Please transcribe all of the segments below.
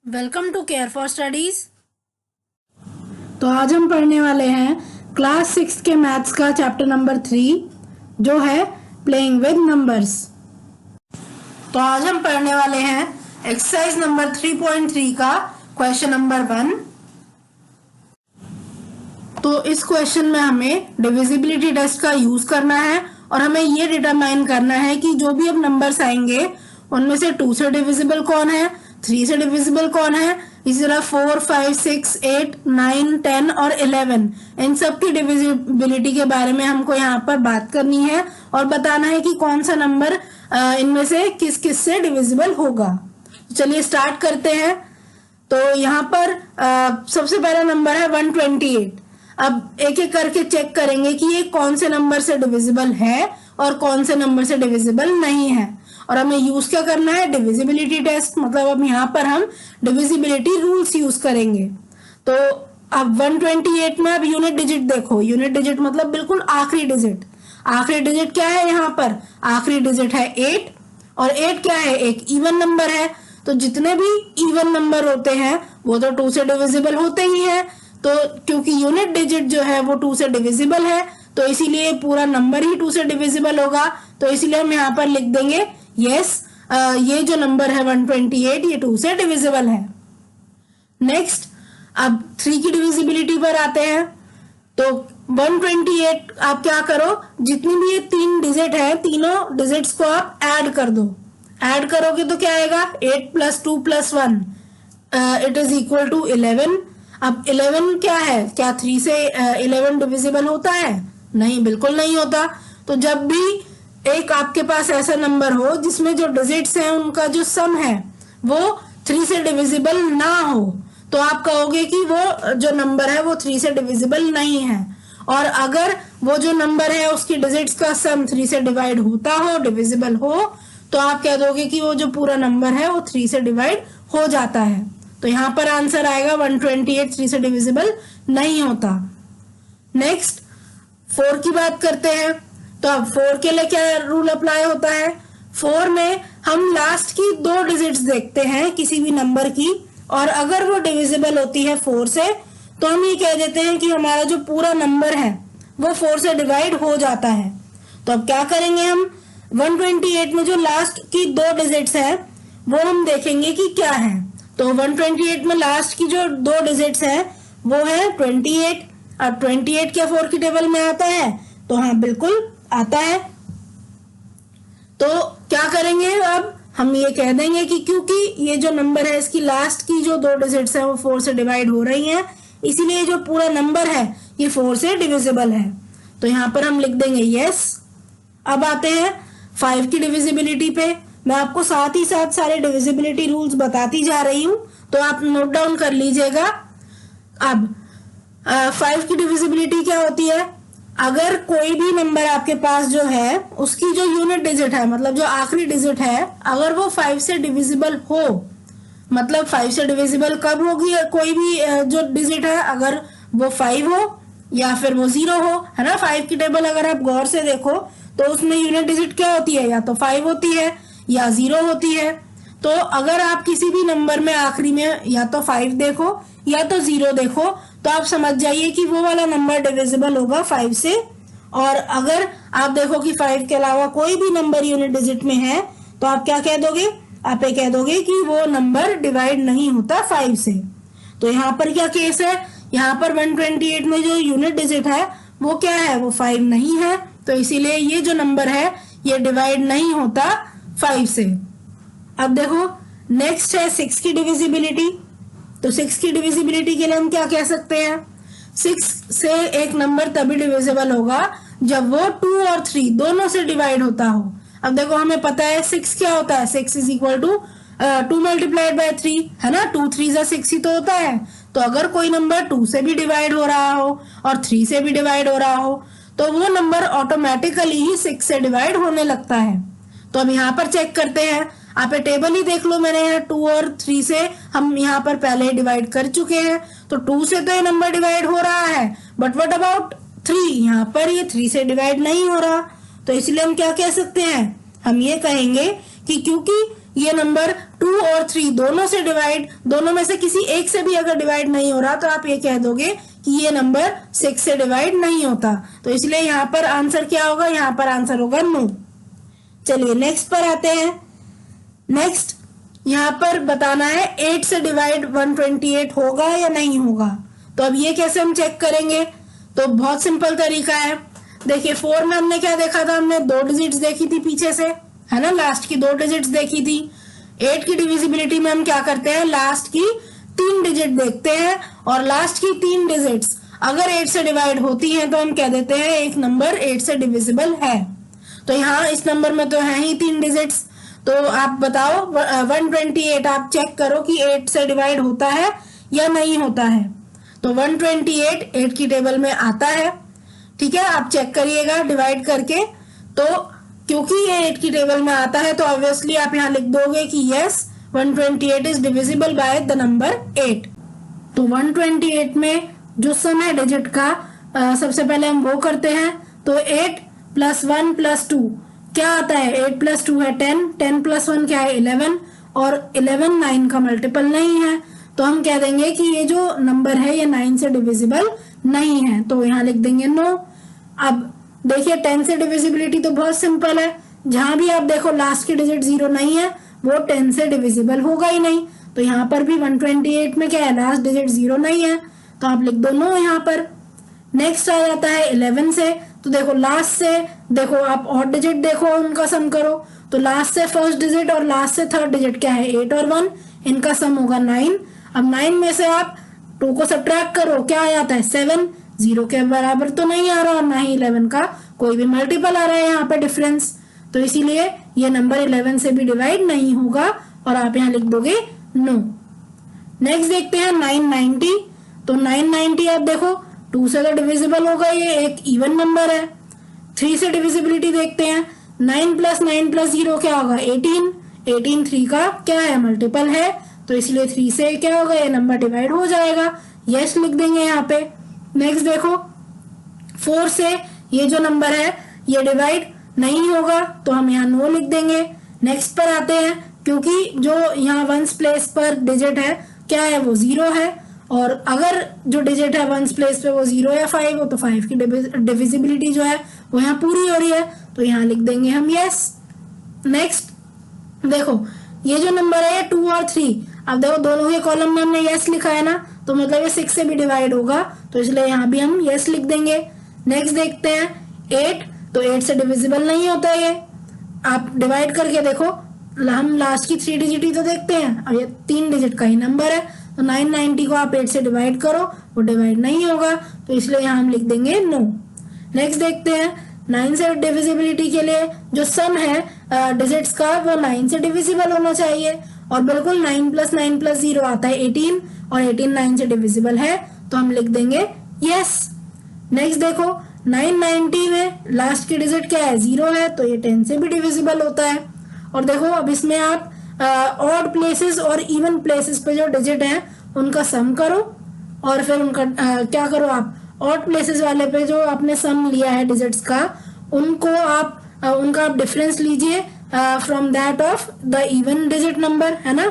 Welcome to care for studies. तो आज हम पढ़ने वाले हैं क्लास 6 के मैथ्स का चैप्टर नंबर 3 जो है प्लेइंग विद नंबर्स। तो आज हम पढ़ने वाले हैं एक्सरसाइज नंबर 3.3 का क्वेश्चन नंबर 1। तो इस क्वेश्चन में हमें डिविजिबिलिटी टेस्ट का यूज करना है और हमें ये डिटरमाइन करना है कि जो भी अब नंबर्स आएंगे उनमें से 2 से डिविजिबल कौन है, 3 से डिविजिबल कौन है, इसी तरह 4, 5, 6, 8, 9, 10 और 11 इन सब की डिविजिबिलिटी के बारे में हमको यहाँ पर बात करनी है और बताना है कि कौन सा नंबर इनमें से किस किस से डिविजिबल होगा। चलिए स्टार्ट करते हैं। तो यहाँ पर सबसे पहला नंबर है 128। अब एक एक करके चेक करेंगे कि ये कौन से नंबर से डिविजिबल है और कौन से नंबर से डिविजिबल नहीं है। और हमें यूज क्या करना है, डिविजिबिलिटी टेस्ट। मतलब अब यहाँ पर हम डिविजिबिलिटी रूल्स यूज करेंगे। तो अब 128 में अब यूनिट डिजिट देखो। यूनिट डिजिट मतलब बिल्कुल आखिरी डिजिट। आखिरी डिजिट क्या है, यहाँ पर आखिरी डिजिट है 8 और 8 क्या है, एक इवन नंबर है। तो जितने भी इवन नंबर होते हैं वो तो 2 से डिविजिबल होते ही हैं। तो क्योंकि यूनिट डिजिट जो है वो 2 से डिविजिबल है तो इसीलिए पूरा नंबर ही 2 से डिविजिबल होगा। तो इसीलिए हम यहाँ पर लिख देंगे यस, ये जो नंबर है 128 ये 2 से डिविजिबल है। नेक्स्ट अब 3 की डिविजिबिलिटी पर आते हैं। तो 128 आप क्या करो, जितनी भी ये 3 डिजिट है तीनों डिजिट्स को आप ऐड कर दो। ऐड करोगे तो क्या आएगा, 8 + 2 + 1 इट इज इक्वल टू 11। अब 11 क्या है, क्या 3 से 11 डिविजिबल होता है? नहीं, बिल्कुल नहीं होता। तो जब भी एक आपके पास ऐसा नंबर हो जिसमें जो डिजिट्स हैं उनका जो सम है वो 3 से डिविजिबल ना हो तो आप कहोगे कि वो जो नंबर है वो 3 से डिविजिबल नहीं है। और अगर वो जो नंबर है उसकी डिजिट्स का सम 3 से डिवाइड होता हो, डिविजिबल हो, तो आप कह दोगे कि वो जो पूरा नंबर है वो 3 से डिवाइड हो जाता है। तो यहाँ पर आंसर आएगा 128 3 से डिविजिबल नहीं होता। नेक्स्ट 4 की बात करते हैं। तो अब 4 के लिए क्या रूल अप्लाई होता है, 4 में हम लास्ट की 2 डिजिट्स देखते हैं किसी भी नंबर की और अगर वो डिविजिबल होती है 4 से तो हम ये कह देते हैं कि हमारा जो पूरा नंबर है वो 4 से डिवाइड हो जाता है। तो अब क्या करेंगे, हम 128 में जो लास्ट की 2 डिजिट्स है वो हम देखेंगे कि क्या है। तो 128 में लास्ट की जो 2 डिजिट्स है वो है 28। अब 28 क्या 4 की टेबल में आता है? तो हाँ, बिल्कुल आता है। तो क्या करेंगे, अब हम ये कह देंगे कि क्योंकि ये जो नंबर है इसकी लास्ट की जो 2 डिजिट्स है वो 4 से डिवाइड हो रही हैं, इसीलिए जो पूरा नंबर है ये 4 से डिविजिबल है। तो यहाँ पर हम लिख देंगे यस। अब आते हैं 5 की डिविजिबिलिटी पे। मैं आपको साथ ही साथ सारे डिविजिबिलिटी रूल्स बताती जा रही हूँ तो आप नोट डाउन कर लीजिएगा। अब 5 की डिविजिबिलिटी क्या होती है, अगर कोई भी नंबर आपके पास जो है उसकी जो यूनिट डिजिट है मतलब जो आखिरी डिजिट है अगर वो 5 से डिविजिबल हो, मतलब 5 से डिविजिबल कब होगी कोई भी जो डिजिट है, अगर वो 5 हो या फिर वो 0 हो, है ना। 5 की टेबल अगर आप गौर से देखो तो उसमें यूनिट डिजिट क्या होती है, या तो 5 होती है या 0 होती है। तो अगर आप किसी भी नंबर में आखिरी में या तो 5 देखो या तो 0 देखो तो आप समझ जाइए कि वो वाला नंबर डिविजिबल होगा 5 से। और अगर आप देखो कि 5 के अलावा कोई भी नंबर यूनिट डिजिट में है तो आप क्या कह दोगे, आप ये कह दोगे कि वो नंबर डिवाइड नहीं होता 5 से। तो यहाँ पर क्या केस है, यहाँ पर 128 में जो यूनिट डिजिट है वो क्या है, वो 5 नहीं है। तो इसीलिए ये जो नंबर है ये डिवाइड नहीं होता 5 से। अब देखो नेक्स्ट है 6 की डिविजिबिलिटी। तो 6 की डिविजिबिलिटी के लिए हम क्या कह सकते हैं, 6 से एक नंबर तभी डिविजिबल होगा जब वो 2 और 3 दोनों से डिवाइड होता हो। अब देखो हमें पता है 6 क्या होता है, 6 is equal to 2 multiplied by 3, है ना। 2 3 6 ही तो होता है। तो अगर कोई नंबर 2 से भी डिवाइड हो रहा हो और 3 से भी डिवाइड हो रहा हो तो वो नंबर ऑटोमेटिकली ही 6 से डिवाइड होने लगता है। तो अब यहाँ पर चेक करते हैं, आप ये टेबल ही देख लो, मैंने यहाँ 2 और 3 से हम यहाँ पर पहले ही डिवाइड कर चुके हैं। तो 2 से तो ये नंबर डिवाइड हो रहा है, बट व्हाट अबाउट 3, यहाँ पर ये 3 से डिवाइड नहीं हो रहा। तो इसलिए हम क्या कह सकते हैं, हम ये कहेंगे कि क्योंकि ये नंबर 2 और 3 दोनों से डिवाइड, दोनों में से किसी एक से भी अगर डिवाइड नहीं हो रहा तो आप ये कह दोगे कि ये नंबर 6 से डिवाइड नहीं होता। तो इसलिए यहाँ पर आंसर क्या होगा, यहाँ पर आंसर होगा नो। चलिए नेक्स्ट पर आते हैं। नेक्स्ट यहाँ पर बताना है 8 से डिवाइड 128 होगा या नहीं होगा। तो अब ये कैसे हम चेक करेंगे, तो बहुत सिंपल तरीका है। देखिए 4 में हमने क्या देखा था, हमने 2 डिजिट्स देखी थी पीछे से, है ना, लास्ट की 2 डिजिट्स देखी थी। 8 की डिविजिबिलिटी में हम क्या करते हैं, लास्ट की 3 डिजिट देखते हैं और लास्ट की 3 डिजिट्स अगर 8 से डिवाइड होती हैं तो हम कह देते हैं एक नंबर 8 से डिविजिबल है। तो यहाँ इस नंबर में तो है ही 3 डिजिट्स, तो आप बताओ 128 आप चेक करो कि 8 से डिवाइड होता है या नहीं होता है। तो 128 8 की टेबल में आता है, ठीक है, आप चेक करिएगा डिवाइड करके। तो क्योंकि ये 8 की टेबल में आता है तो ऑब्वियसली आप यहाँ लिख दोगे कि yes 128 is divisible by the number 8। तो 128 में जो सम है डिजिट का सबसे पहले हम वो करते हैं। तो 8 + 1 + 2 क्या आता है, 8 + 2 है 10, 10 + 1 क्या है 11, और 11 9 का मल्टीपल नहीं है, तो हम कह देंगे कि ये जो नंबर है ये 9 से डिविजिबल नहीं है, तो यहाँ लिख देंगे नो। अब देखिए 10 से डिविजिबिलिटी तो बहुत सिंपल है, जहां भी आप देखो लास्ट की डिजिट 0 नहीं है वो 10 से डिविजिबल होगा ही नहीं। तो यहाँ पर भी 128 में क्या है, लास्ट डिजिट 0 नहीं है, तो आप लिख दो नो यहाँ पर। नेक्स्ट आ जाता है 11 से। तो देखो लास्ट से देखो आप ऑड डिजिट देखो उनका सम करो, तो लास्ट से फर्स्ट डिजिट और लास्ट से थर्ड डिजिट क्या है 8 और 1, इनका सम होगा 9। अब 9 में से आप 2 को सब्ट्रैक्ट करो, क्या आ जाता है 7, 0 के बराबर तो नहीं आ रहा और ना ही 11 का कोई भी मल्टीपल आ रहा है यहाँ पे डिफरेंस, तो इसीलिए ये नंबर 11 से भी डिवाइड नहीं होगा और आप यहाँ लिख दोगे नो। नेक्स्ट देखते हैं 990। तो 990 आप देखो 2 से तो डिविजिबल होगा, ये एक इवन नंबर है। 3 से डिविजिबिलिटी देखते हैं, 9 + 9 + 0 क्या होगा 18, 18 3 का क्या है मल्टीपल है, तो इसलिए 3 से क्या होगा ये नंबर डिवाइड हो जाएगा, यस लिख देंगे यहाँ पे। नेक्स्ट देखो 4 से ये जो नंबर है ये डिवाइड नहीं होगा, तो हम यहाँ नो लिख देंगे। नेक्स्ट पर आते हैं, क्योंकि जो यहाँ वंस प्लेस पर डिजिट है क्या है वो 0 है, और अगर जो डिजिट है वंस प्लेस पे वो 0 या 5 हो तो 5 की डिविजिबिलिटी जो है वो यहाँ पूरी हो रही है, तो यहाँ लिख देंगे हम यस। नेक्स्ट देखो ये जो नंबर है 2 और 3, अब देखो दोनों के कॉलम में हमने यस लिखा है ना, तो मतलब ये 6 से भी डिवाइड होगा, तो इसलिए यहाँ भी हम यस लिख देंगे। नेक्स्ट देखते हैं 8, तो 8 से डिविजिबल नहीं होता ये, आप डिवाइड करके देखो, हम लास्ट की 3 डिजिट ही तो देखते हैं और ये 3 डिजिट का ही नंबर है, तो 990 को आप 8 से डिवाइड करो वो डिवाइड नहीं होगा, तो इसलिए यहाँ हम लिख देंगे नो। नेक्स्ट देखते हैं 9 से डिविजिबिलिटी के लिए जो सम है डिजिट्स का वो 9 से डिविजिबल होना चाहिए, और बिल्कुल 9 + 9 + 0 आता है 18, और 18 9 से डिविजिबल है, तो हम लिख देंगे यस। नेक्स्ट देखो 990 में लास्ट की डिजिट क्या है 0 है, तो ये 10 से भी डिविजिबल होता है। और देखो अब इसमें आप ऑड प्लेसेस और इवन प्लेसेस पे जो डिजिट हैं उनका सम करो, और फिर उनका क्या करो आप ऑड प्लेसेस वाले पे जो आपने सम लिया है डिजिट्स का उनको आप उनका आप डिफरेंस लीजिए from that of the even digit number, है ना,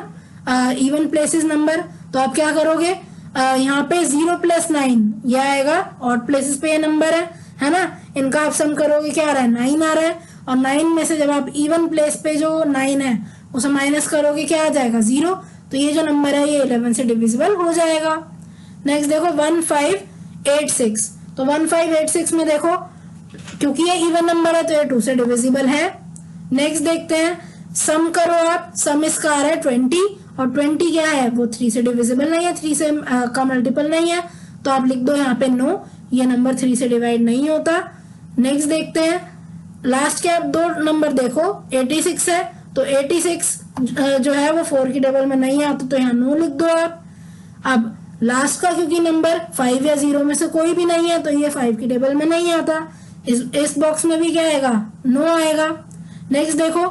इवन प्लेसेस नंबर। तो आप क्या करोगे यहाँ पे 0 + 9 ये आएगा, ऑड प्लेसेस पे ये नंबर है ना, इनका आप सम करोगे क्या आ रहा है 9 आ रहा है, और 9 में से जब आप इवन प्लेस पे जो 9 है उसे माइनस करोगे क्या आ जाएगा 0, तो ये जो नंबर है ये 11 से डिविजिबल हो जाएगा। नेक्स्ट देखो 1586, तो 1586 में देखो क्योंकि ये इवन नंबर है तो ये 2 से डिविजिबल है। नेक्स्ट देखते हैं सम करो आप, सम इसका आ रहा है 20, और 20 क्या है वो 3 से डिविजिबल नहीं है, 3 से का मल्टीपल नहीं है, तो आप लिख दो यहाँ पे नो, ये नंबर 3 से डिवाइड नहीं होता। नेक्स्ट देखते हैं लास्ट के आप 2 नंबर देखो 86 है, तो 86 जो है वो 4 की टेबल में नहीं आता, तो यहाँ नो लिख दो आप। अब लास्ट का क्योंकि नंबर 5 या 0 में से कोई भी नहीं है तो ये 5 की टेबल में नहीं आता, इस बॉक्स में भी क्या आएगा नो आएगा। नेक्स्ट देखो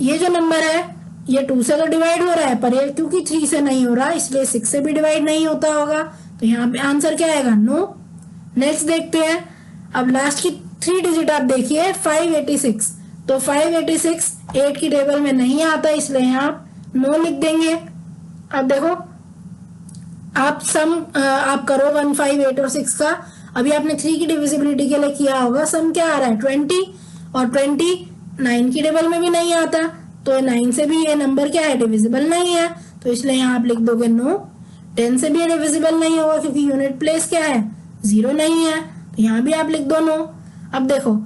ये जो नंबर है ये 2 से तो डिवाइड हो रहा है, पर ये क्योंकि 3 से नहीं हो रहा इसलिए 6 से भी डिवाइड नहीं होता होगा, तो यहाँ पे आंसर क्या आएगा नो। नेक्स्ट देखते हैं अब लास्ट की 3 डिजिट आप देखिए 586, तो 586 8 की टेबल में नहीं आता, इसलिए यहाँ आप नो लिख देंगे। अब देखो आप सम आप करो 1 5 8 और 6 का। अभी आपने 3 की डिविजिबिलिटी के लिए किया होगा। सम क्या आ रहा है 20, और 20 9 की टेबल में भी नहीं आता, तो 9 से भी ये नंबर क्या है डिविजिबल नहीं है, तो इसलिए यहाँ आप लिख दोगे नो। 10 से भी ये डिविजिबल नहीं होगा क्योंकि यूनिट प्लेस क्या है 0 नहीं है, तो यहाँ भी आप लिख दो नो। अब देखो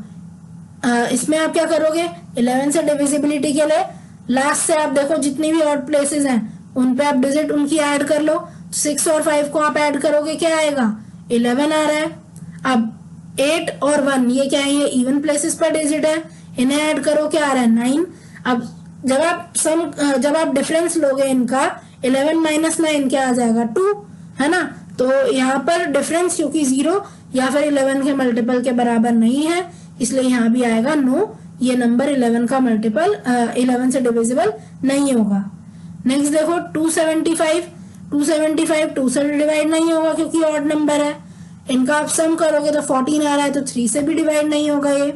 इसमें आप क्या करोगे 11 से डिविजिबिलिटी के लिए लास्ट से आप देखो जितनी भी ऑड प्लेसेस हैं उन पे आप डिजिट उनकी ऐड कर लो। 6 और 5 को आप ऐड करोगे क्या आएगा 11 आ रहा है। अब 8 और 1 ये क्या है, ये इवन प्लेसेस पर डिजिट है, इन्हें ऐड करो क्या आ रहा है 9। अब जब आप डिफरेंस लोगे इनका 11 माइनस 9 क्या आ जाएगा 2, है ना। तो यहाँ पर डिफरेंस क्योंकि 0 या फिर 11 के मल्टीपल के बराबर नहीं है, इसलिए यहाँ भी आएगा नो, ये नंबर 11 का मल्टीपल 11 से डिविजिबल नहीं होगा। नेक्स्ट देखो 275 2 से डिवाइड नहीं होगा क्योंकि ऑड नंबर है। इनका आप सम करोगे तो 14 आ रहा है, तो 3 से भी डिवाइड नहीं होगा ये।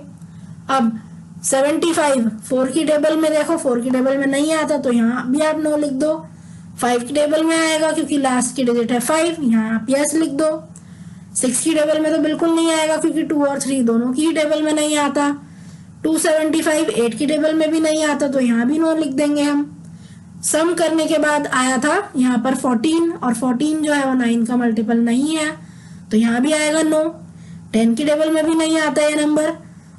अब 75 4 की टेबल में देखो 4 की टेबल में नहीं आता, तो यहाँ भी आप नो लिख दो। 5 की टेबल में आएगा क्योंकि लास्ट की डिजिट है 5, यहाँ आप यस लिख दो। 6 की टेबल में तो बिल्कुल नहीं आएगा क्योंकि 2 और 3 दोनों की ही टेबल में नहीं आता। 275 8 की टेबल में भी नहीं आता, तो यहाँ भी नो लिख देंगे हम। सम करने के बाद आया था यहाँ पर 14, और 14 जो है वो 9 का मल्टीपल नहीं है, तो यहाँ भी आएगा नो। 10 की टेबल में भी नहीं आता ये नंबर,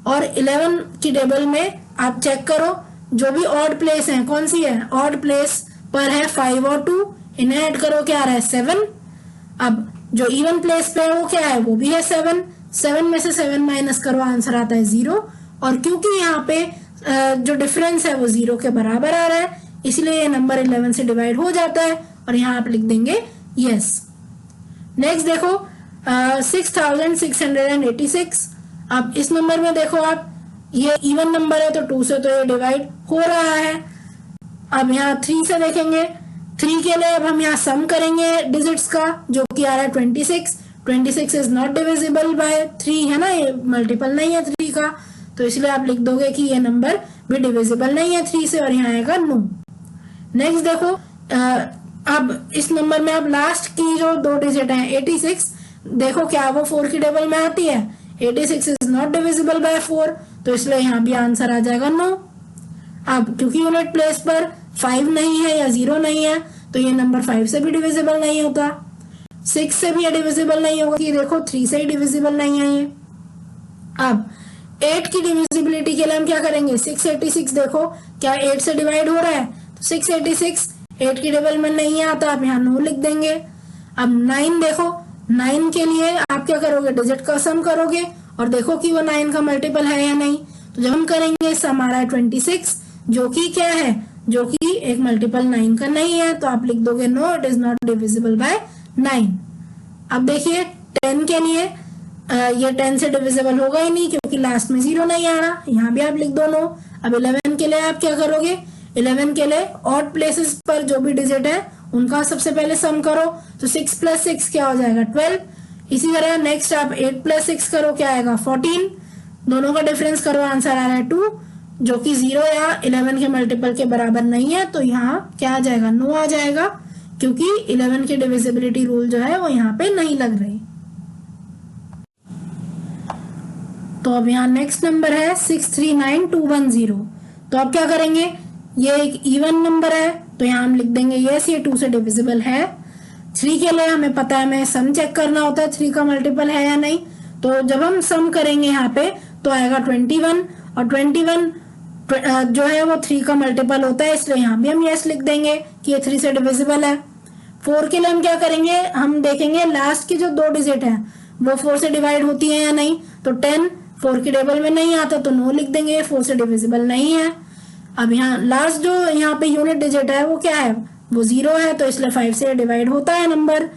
और 11 की टेबल में आप चेक करो जो भी ऑड प्लेस है कौन सी है, ऑड प्लेस पर है 5 और 2, इन्हें ऐड करो क्या आ रहा है 7। अब जो इवन प्लेस पे है वो क्या है, वो भी है 7। 7 में से 7 माइनस करो, आंसर आता है 0। और क्योंकि यहाँ पे जो डिफरेंस है वो 0 के बराबर आ रहा है, इसलिए ये नंबर 11 से डिवाइड हो जाता है, और यहाँ आप लिख देंगे यस। नेक्स्ट देखो 6686। अब इस नंबर में देखो आप, ये इवन नंबर है तो 2 से तो ये डिवाइड हो रहा है। अब यहाँ 3 से देखेंगे, 3 के लिए अब हम यहाँ सम करेंगे डिजिट्स का, जो कि आ रहा है 26। 26 इज नॉट डिविजिबल बाय 3, है ना, ये मल्टीपल नहीं है 3 का, तो इसलिए आप लिख दोगे कि ये नंबर भी डिविजिबल नहीं है 3 से, और यहाँ आएगा नो। नेक्स्ट देखो अब इस नंबर में आप लास्ट की जो 2 डिजिट है 86, देखो क्या वो 4 की टेबल में आती है। 86 इज नॉट डिविजिबल बाय 4, तो इसलिए यहाँ भी आंसर आ जाएगा नो। अब क्योंकि यूनिट प्लेस पर 5 नहीं है या 0 नहीं है, तो ये नंबर 5 से भी डिविजिबल नहीं होता, 6 से भी डिविजिबल नहीं होगा, कि देखो 3 से ही डिविजिबल नहीं है ये। अब 8 की डिविजिबिलिटी के लिए हम क्या करेंगे, 686 देखो क्या 8 से डिवाइड हो रहा है, तो 686 8 की टेबल में नहीं आता, आप यहाँ नो लिख देंगे। अब 9 देखो, 9 के लिए आप क्या करोगे, डिजिट का सम करोगे और देखो कि वो 9 का मल्टीपल है या नहीं। तो जब हम करेंगे सम आ रहा है 26, जो कि क्या है, जो कि एक मल्टीपल 9 का नहीं है, तो आप लिख दोगे no, it is not divisible by 9। अब देखिए 10 के लिए ये 10 से डिविजिबल होगा ही नहीं क्योंकि लास्ट में 0 नहीं आ रहा, यहाँ भी आप लिख दो नो। अब 11 के लिए आप क्या करोगे, 11 के लिए ऑड प्लेसेस पर जो भी डिजिट है उनका सबसे पहले सम करो, तो 6 + 6 क्या हो जाएगा 12। इसी तरह नेक्स्ट आप 8 + 6 करो, क्या आएगा 14। दोनों का डिफरेंस करो, आंसर आ रहा है 2, जो कि 0 या 11 के मल्टीपल के बराबर नहीं है, तो यहाँ क्या आ जाएगा नो आ जाएगा, क्योंकि 11 की डिविजिबिलिटी रूल जो है वो यहाँ पे नहीं लग रही। तो अब यहाँ नेक्स्ट नंबर है 639210। तो अब क्या करेंगे, ये एक इवन नंबर है तो यहाँ हम लिख देंगे यस ये 2 से डिविजिबल है। 3 के लिए हमें पता है हमें सम चेक करना होता है 3 का मल्टीपल है या नहीं, तो जब हम सम करेंगे यहाँ पे तो आएगा 21, और 21 जो है वो 3 का मल्टीपल होता है, इसलिए यहाँ भी हम यस लिख देंगे कि ये 3 से डिविजिबल है। 4 के लिए हम क्या करेंगे, हम देखेंगे लास्ट की जो 2 डिजिट है वो 4 से डिवाइड होती है या नहीं, तो 10 4 की टेबल में नहीं आता तो नो लिख देंगे, 4 से डिविजिबल नहीं है। अब यहाँ लास्ट जो यहाँ पे यूनिट डिजिट है वो क्या है, वो 0 है, तो इसलिए 5 से डिवाइड होता है नंबर।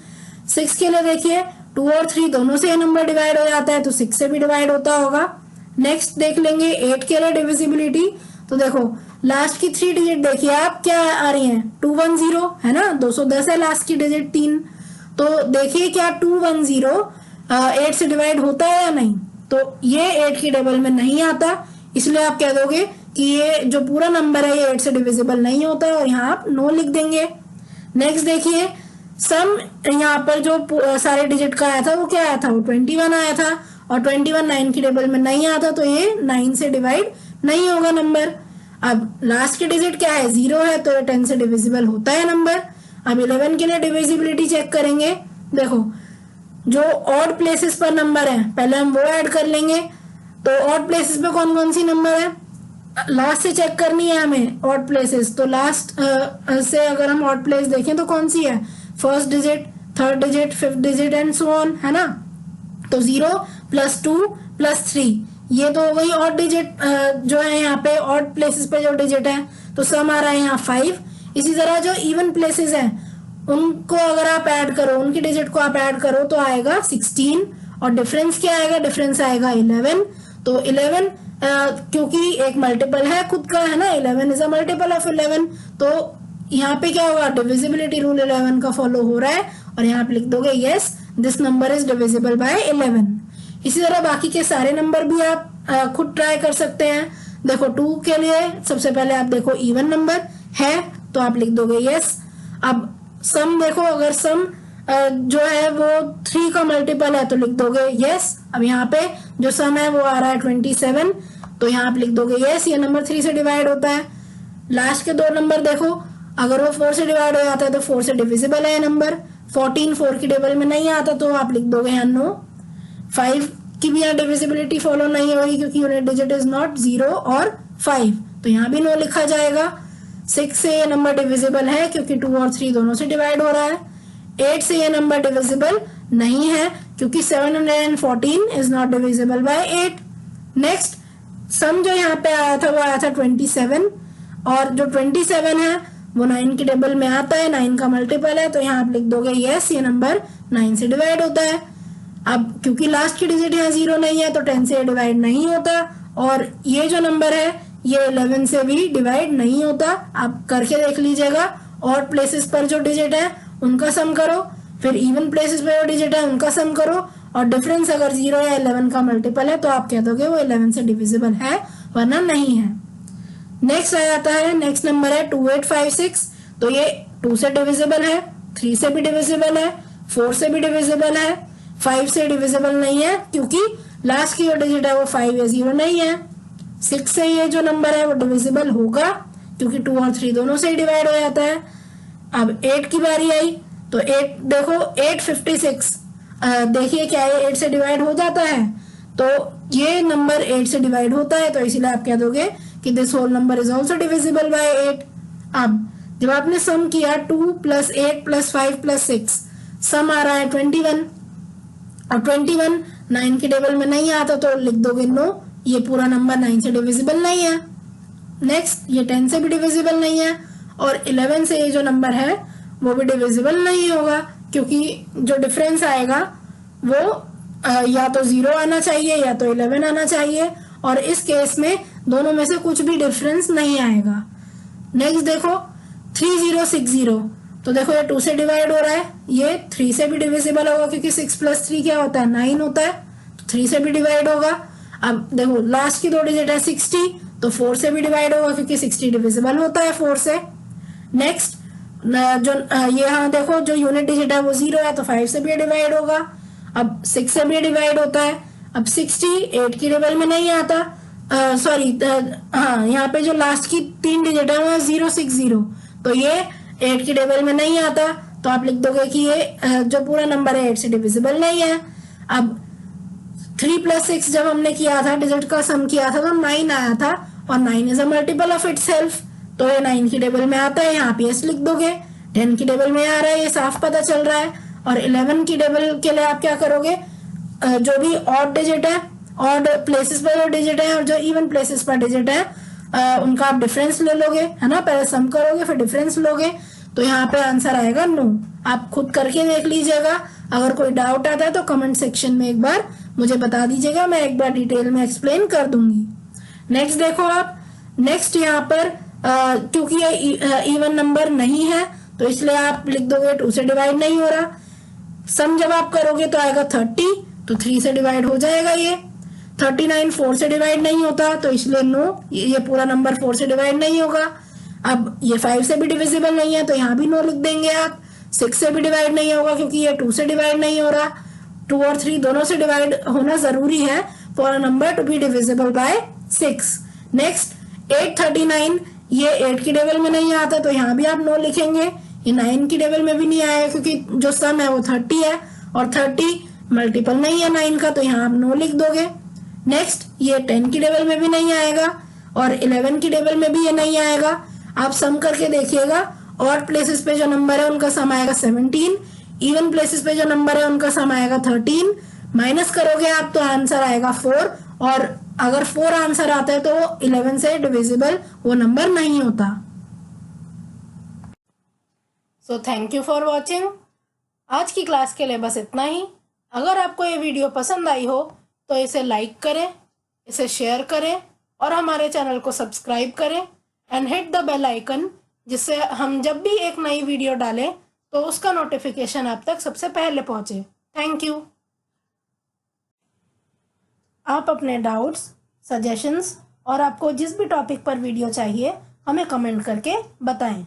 6 के लिए देखिए 2 और 3 दोनों से नंबर डिवाइड हो जाता है, तो 6 से भी डिवाइड होता होगा। नेक्स्ट देख लेंगे 8 के लिए डिविजिबिलिटी, तो देखो लास्ट की 3 डिजिट देखिए आप क्या आ रही हैं 210 है ना, 210 है लास्ट की डिजिट 3, तो देखिए क्या 210 8 से डिवाइड होता है या नहीं, तो ये 8 की टेबल में नहीं आता, इसलिए आप कह दोगे कि ये जो पूरा नंबर है ये 8 से डिविजिबल नहीं होता है और यहाँ आप नो लिख देंगे। नेक्स्ट देखिए, सम यहाँ पर जो सारे डिजिट का आया था वो क्या आया था, वो 21 आया था और 21 9 की टेबल में नहीं आता, तो ये 9 से डिवाइड नहीं होगा नंबर। अब लास्ट की डिजिट क्या है, 0 है, तो 10 से डिविजिबल होता है नंबर। अब 11 के लिए डिविजिबिलिटी चेक करेंगे। देखो जो ऑड प्लेसेस पर नंबर है पहले हम वो ऐड कर लेंगे। तो ऑड प्लेसेस पे कौन कौन सी नंबर है, लास्ट से चेक करनी है हमें ऑड प्लेसेस। तो लास्ट से अगर हम ऑड प्लेस देखें तो कौन सी है, first digit, third digit, fifth digit and so on, है ना। तो 0 + 2 + 3 ये तो हो गई ऑड डिजिट जो है यहाँ पे ऑड प्लेसेस पे जो डिजिट है। तो सम आ रहा है यहाँ 5। इसी तरह जो इवन प्लेसेस है उनको अगर आप ऐड करो, उनकी डिजिट को आप ऐड करो तो आएगा 16 और डिफरेंस क्या आएगा, डिफरेंस आएगा 11। तो 11 क्योंकि एक मल्टीपल है खुद का, है ना, 11 इज अ मल्टीपल ऑफ 11। तो यहाँ पे क्या होगा, डिविजिबिलिटी रूल 11 का फॉलो हो रहा है और यहाँ पे लिख दोगे yes this number is divisible by 11। इसी तरह बाकी के सारे नंबर भी आप खुद ट्राई कर सकते हैं। देखो 2 के लिए सबसे पहले आप देखो इवन नंबर है तो आप लिख दोगे यस। अब सम देखो, अगर सम जो है वो 3 का मल्टीपल है तो लिख दोगे यस। अब यहाँ पे जो सम है वो आ रहा है 27, तो यहाँ पे लिख दोगे यस, ये नंबर 3 से डिवाइड होता है। लास्ट के 2 नंबर देखो, अगर वो 4 से डिवाइड हो जाता है तो 4 से डिविजिबल है नंबर। 14 4 की टेबल में नहीं आता तो आप लिख दोगे यहाँ नो। 5 की भी यहाँ डिविजिबिलिटी फॉलो नहीं होगी क्योंकि यूनिट डिजिट इज नॉट 0 और 5, तो यहाँ भी नो लिखा जाएगा। 6 से ये नंबर डिविजिबल है क्योंकि 2 और 3 दोनों से डिवाइड हो रहा है। 8 से ये नंबर डिविजिबल नहीं है क्योंकि 714 is not divisible by 8। Next sum जो यहाँ पे आया था वो आया था 27 और जो 27 है वो 9 की टेबल में आता है, 9 का मल्टीपल है, तो यहाँ आप लिख दोगे यस ये नंबर 9 से डिवाइड होता है। अब क्योंकि लास्ट की डिजिट यहाँ 0 नहीं है तो 10 से डिवाइड नहीं होता और ये जो नंबर है ये 11 से भी डिवाइड नहीं होता। आप करके देख लीजिएगा, और प्लेसेस पर जो डिजिट है उनका सम करो, फिर इवन प्लेसेस पर जो डिजिट है उनका सम करो और डिफरेंस अगर 0 या 11 का मल्टीपल है तो आप कह दोगे वो 11 से डिविजिबल है वरना नहीं है। नेक्स्ट आ जाता है, नेक्स्ट नंबर है 2856। तो ये 2 से डिविजिबल है, 3 से भी डिविजिबल है, 4 से भी डिविजिबल है, 5 से डिविजिबल नहीं है क्योंकि लास्ट की जो डिजिट है वो 5 या 0 नहीं है। 6 से ये जो नंबर है वो डिविजिबल होगा क्योंकि 2 और 3 दोनों से ही डिवाइड हो जाता है। अब 8 की बारी आई तो 8 देखो 856 देखिए क्या ये 8 से डिवाइड हो जाता है, तो ये नंबर 8 से डिवाइड होता है, तो इसीलिए आप कह दोगे कि this whole number is also divisible by 8। अब जब आपने सम किया 2 + 8 + 5 + 6 सम आ रहा है 21 और 21 9 की टेबल में नहीं आता तो लिख दोगे नो, ये पूरा नंबर 9 से डिविजिबल नहीं है। नेक्स्ट ये 10 से भी डिविजिबल नहीं है और 11 से ये जो नंबर है वो भी डिविजिबल नहीं होगा क्योंकि जो डिफरेंस आएगा वो या तो 0 आना चाहिए या तो 11 आना चाहिए और इस केस में दोनों में से कुछ भी डिफरेंस नहीं आएगा। नेक्स्ट देखो 3060, तो देखो ये 2 से डिवाइड हो रहा है, ये 3 से भी डिविजिबल होगा क्योंकि 6 + 3 क्या होता है 9 होता है, तो 3 से भी डिवाइड होगा। अब देखो लास्ट की 2 डिजिट है 60, तो 4 से भी डिवाइड होगा क्योंकि 60 डिविजिबल होता है 4 से। नेक्स्ट जो ये हाँ देखो जो यूनिट डिजिट है वो 0 है तो 5 से भी डिवाइड होगा। अब 6 से भी डिवाइड होता है। अब 60 8 की टेबल में नहीं आता, सॉरी हाँ यहाँ पे जो लास्ट की 3 डिजिट है वो 060, तो ये 8 की टेबल में नहीं आता, तो आप लिख दोगे कि ये जो पूरा नंबर है 8 से डिविजिबल नहीं है। अब 3 + 6 जब हमने किया था डिजिट का सम किया था तो 9 आया था और 9 is a multiple of itself, तो ये 9 की टेबल में आता है, यहाँ पे यस लिख दोगे। 10 की टेबल में आ रहा है, ये साफ पता चल रहा है। और 11 की टेबल के लिए आप क्या करोगे, जो भी ऑड डिजिट है, ऑड प्लेसेस पर जो डिजिट है और जो इवन प्लेसेस पर डिजिट है उनका आप डिफरेंस ले लोगे, है ना, पहले सम करोगे फिर डिफरेंस लोगे, तो यहाँ पे आंसर आएगा नो। आप खुद करके देख लीजिएगा, अगर कोई डाउट आता है तो कमेंट सेक्शन में एक बार मुझे बता दीजिएगा, मैं एक बार डिटेल में एक्सप्लेन कर दूंगी। नेक्स्ट देखो आप, नेक्स्ट यहाँ पर क्योंकि ये इवन नंबर नहीं है तो इसलिए आप लिख दोगे 2 से डिवाइड नहीं हो रहा। सम जब आप करोगे तो आएगा 30, तो 3 से डिवाइड हो जाएगा ये। 39 4 से डिवाइड नहीं होता, तो इसलिए नो, ये पूरा नंबर 4 से डिवाइड नहीं होगा। अब ये 5 से भी डिविजिबल नहीं है, तो यहाँ भी नो लिख देंगे आप। 6 से भी डिवाइड नहीं होगा क्योंकि ये 2 से डिवाइड नहीं हो रहा। 2 और 3 दोनों से डिवाइड होना जरूरी है for a number to be divisible by 6। Next 839, ये 8 की टेबल में नहीं आता, तो यहाँ भी आप नो लिखेंगे। ये 9 की टेबल में भी नहीं आएगा क्योंकि जो सम है वो 30 है, और 30 मल्टीपल नहीं है 9 का, तो यहाँ आप नो लिख दोगे। नेक्स्ट ये 10 की टेबल में भी नहीं आएगा, और 11 की टेबल में भी ये नहीं आएगा। आप सम करके देखिएगा, ऑड प्लेसेस पे जो नंबर है उनका सम आएगा 17, इवन प्लेसेस पे जो नंबर है उनका सम आएगा 13। माइनस करोगे आप तो आंसर आएगा 4, और अगर 4 आंसर आता है तो 11 से डिविजिबल वो नंबर नहीं होता। So thank you for watching. आज की क्लास के लिए बस इतना ही। अगर आपको ये वीडियो पसंद आई हो तो इसे लाइक करें, इसे शेयर करें, और हमारे चैनल को सब्सक्राइब करें and hit the bell icon, जिससे हम जब भी एक नई वीडियो डालें तो उसका नोटिफिकेशन आप तक सबसे पहले पहुंचे। Thank you. आप अपने डाउट्स, सजेशंस और आपको जिस भी टॉपिक पर वीडियो चाहिए हमें कमेंट करके बताएं।